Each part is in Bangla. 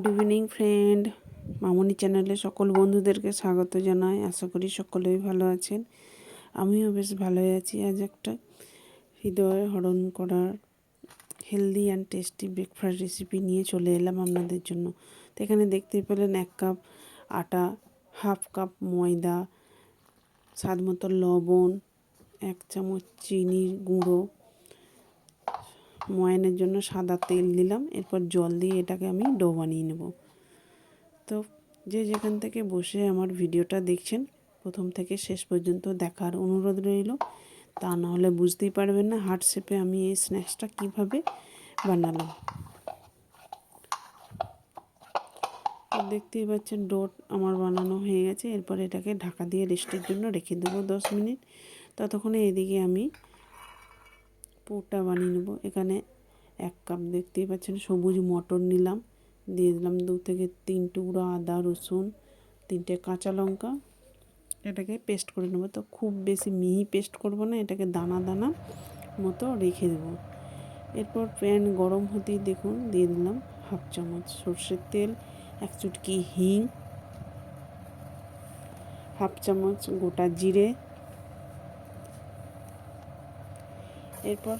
গুড ইভিনিং ফ্রেন্ড, মামনি চ্যানেলে সকল বন্ধুদেরকে স্বাগত জানাই। আশা করি সকলেই ভালো আছেন। আমিও বেশ ভালোই আছি। আজ একটা হৃদয় হরণ করার healthy and tasty breakfast recipe নিয়ে চলে এলাম আপনাদের জন্য। তো এখানে দেখতে পেলেন 1 কাপ আটা, হাফ কাপ ময়দা, স্বাদ মতো লবণ, 1 চামচ চিনির গুঁড়ো, ময়ানের জন্য সাদা তেল দিলাম। এরপর জল দিয়ে এটাকে আমি ডো বানিয়ে নেব। তো যে যেখান থেকে বসে আমার ভিডিওটা দেখছেন, প্রথম থেকে শেষ পর্যন্ত দেখার অনুরোধ রইল। তা না হলে বুঝতেই পারবেন না হার্ট শেপে আমি এই স্ন্যাক্সটা কীভাবে বানালাম। দেখতেই পাচ্ছেন ডো আমার বানানো হয়ে গেছে। এরপর এটাকে ঢাকা দিয়ে রেস্টের জন্য রেখে দেবো 10 মিনিট। ততক্ষণে এদিকে আমি পুরটা বানিয়ে নেব। এখানে 1 কাপ দেখতেই পাচ্ছেন সবুজ মটর নিলাম, দিয়ে দিলাম 2 থেকে 3 টুকরো আদা রসুন, 3টে কাঁচা লঙ্কা। এটাকে পেস্ট করে নেব। তো খুব বেশি মিহি পেস্ট করব না, এটাকে দানা দানা মতো রেখে দেব। এরপর প্যান গরম হতেই দেখুন দিয়ে দিলাম হাফ চামচ সর্ষের তেল, 1 চুটকি হিং, হাফ চামচ গোটা জিরে। এরপর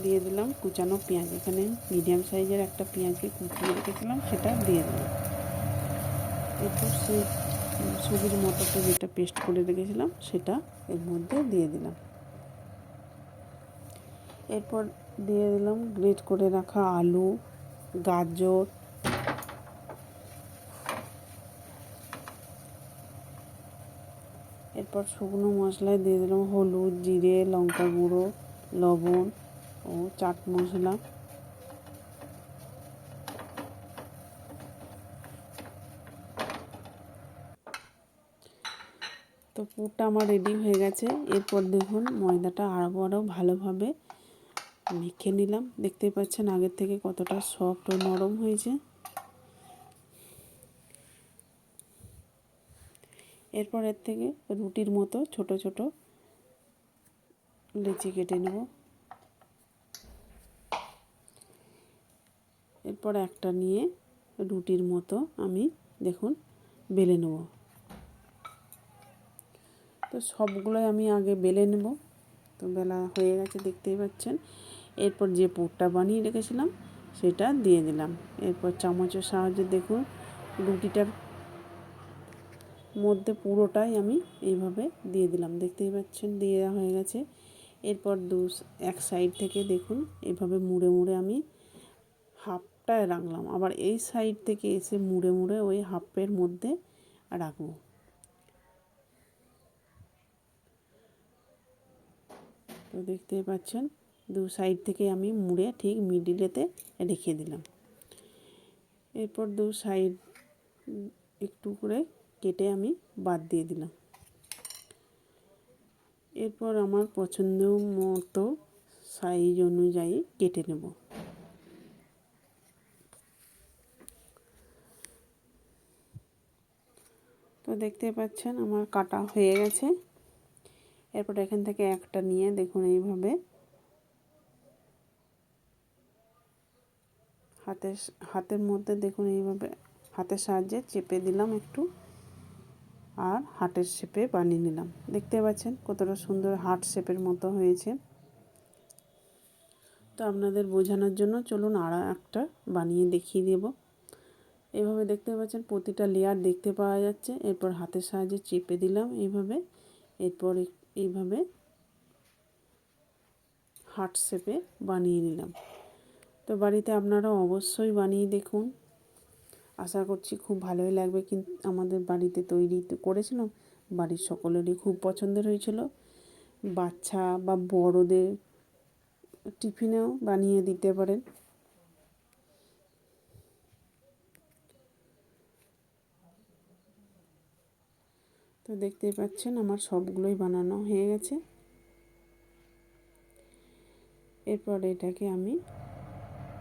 দিয়ে দিলাম কুচানো পেঁয়াজ। এখানে মিডিয়াম সাইজের একটা পেঁয়াজকে কুচিয়ে রেখেছিলাম, সেটা দিয়ে দিলাম। এরপর সেই সবুজ মটরটা যেটা পেস্ট করে রেখেছিলাম সেটা এর মধ্যে দিয়ে দিলাম। এরপর দিয়ে দিলাম গ্রেট করে রাখা আলু, গাজর, এরপর শুকনো মশলায় দিয়ে দিলাম হলুদ, জিরে, লঙ্কা গুঁড়ো, লবণ ও চাট মশলা। তো পুরটা আমার রেডি হয়ে গেছে। এরপর দেখুন ময়দাটা আরও ভালোভাবে মেখে নিলাম। দেখতেই পাচ্ছেন আগের থেকে কতটা সফট ও নরম হয়েছে। এরপর এর থেকে রুটির মতো ছোট ছোট লেচি কেটে নেব। এরপর একটা নিয়ে রুটির মতো আমি দেখুন বেলে নেব। তো সবগুলোই আমি আগে বেলে নেব। তো বেলা হয়ে গেছে দেখতেই পাচ্ছেন। এরপর যে পুরটা বানিয়ে রেখেছিলাম সেটা দিয়ে দিলাম। এরপর চামচের সাহায্যে দেখুন রুটিটার মধ্যে পুরোটাই আমি এইভাবে দিয়ে দিলাম। দেখতেই পাচ্ছেন দিয়ে দেওয়া হয়ে গেছে। এরপর এক সাইড থেকে দেখুন এভাবে মুড়ে মুড়ে আমি হাফটায় রাখলাম, আবার এই সাইড থেকে এসে মুড়ে মুড়ে ওই হাফের মধ্যে রাখবো। তো দেখতেই পাচ্ছেন 2 সাইড থেকে আমি মুড়ে ঠিক মিডিলেতে রেখে দিলাম। এরপর 2 সাইড একটু করে কেটে আমি বাদ দিয়ে দিলাম। এরপর আমার পছন্দ মতো সাইজ অনুযায়ী কেটে নেব। তো দেখতে পাচ্ছেন আমার কাটা হয়ে গেছে। এরপর এখান থেকে একটা নিয়ে দেখুন এইভাবে হাতের মধ্যে দেখুন এইভাবে হাতের সাহায্যে চেপে দিলাম একটু, আর হার্টের শেপে বানিয়ে নিলাম। দেখতে পাচ্ছেন কতটা সুন্দর হার্ট শেপের মতো হয়েছে। তো আপনাদের বোঝানোর জন্য চলুন আর একটা বানিয়ে দেখিয়ে দেব। এইভাবে দেখতে পাচ্ছেন প্রতিটা লেয়ার দেখতে পাওয়া যাচ্ছে। এরপর হাতের সাহায্যে চেপে দিলাম এইভাবে। এরপর এইভাবে হার্ট শেপে বানিয়ে নিলাম। তো বাড়িতে আপনারা অবশ্যই বানিয়ে দেখুন। আশা করছি খুব ভালোই লাগবে। কিন্তু আমাদের বাড়িতে তৈরি করেছিলাম, বাড়ির সকলেরই খুব পছন্দের হয়েছিল। বাচ্চা বা বড়দের টিফিনেও বানিয়ে দিতে পারেন। তো দেখতেই পাচ্ছেন আমার সবগুলোই বানানো হয়ে গেছে। এরপর এটাকে আমি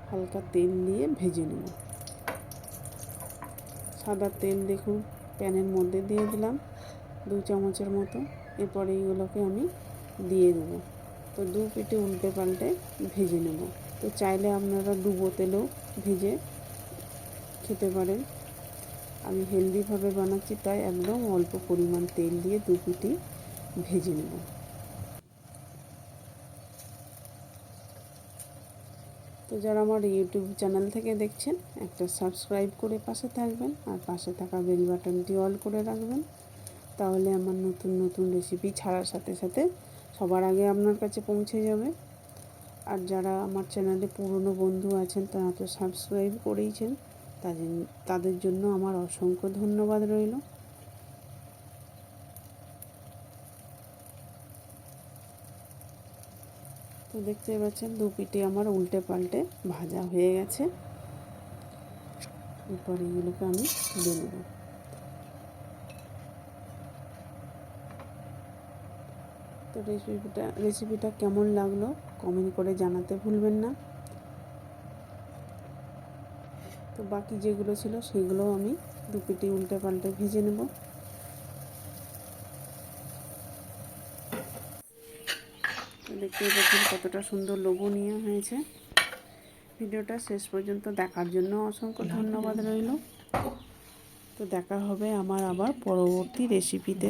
হালকা তেল দিয়ে ভেজে নেব। সাদা তেল দেখুন প্যানের মধ্যে দিয়ে দিলাম 2 চামচের মতো। এরপর এইগুলোকে আমি দিয়ে দেবো। তো 2 পিঠে উল্টে পাল্টে ভেজে নেব। তো চাইলে আপনারা ডুবো তেলেও ভেজে খেতে পারেন। আমি হেলদিভাবে বানাচ্ছি, তাই একদম অল্প পরিমাণ তেল দিয়ে 2 পিটি ভেজে নেব। তো যারা আমার ইউটিউব চ্যানেল থেকে দেখছেন, একটা সাবস্ক্রাইব করে পাশে থাকবেন, আর পাশে থাকা বেল বাটনটি অল করে রাখবেন। তাহলে আমার নতুন নতুন রেসিপি ছাড়ার সাথে সাথে সবার আগে আপনার কাছে পৌঁছে যাবে। আর যারা আমার চ্যানেলে পুরনো বন্ধু আছেন, তারা তো সাবস্ক্রাইব করেইছেন, তাদের জন্য আমার অসংখ্য ধন্যবাদ রইল। তো দেখতেই পাচ্ছেন 2 পিঠে আমার উল্টে পাল্টে ভাজা হয়ে গেছে। এরপর এগুলোকে আমি তুলে নেব। তো রেসিপিটা কেমন লাগলো কমেন্ট করে জানাতে ভুলবেন না। তো বাকি যেগুলো ছিল সেগুলোও আমি 2 পিঠে উল্টে পাল্টে ভেজে নেব। দেখতেই পাচ্ছেন কতটা সুন্দর লোভনীয় হয়েছে। ভিডিওটা শেষ পর্যন্ত দেখার জন্য অসংখ্য ধন্যবাদ রইল। তো দেখা হবে আমার আবার পরবর্তী রেসিপিতে।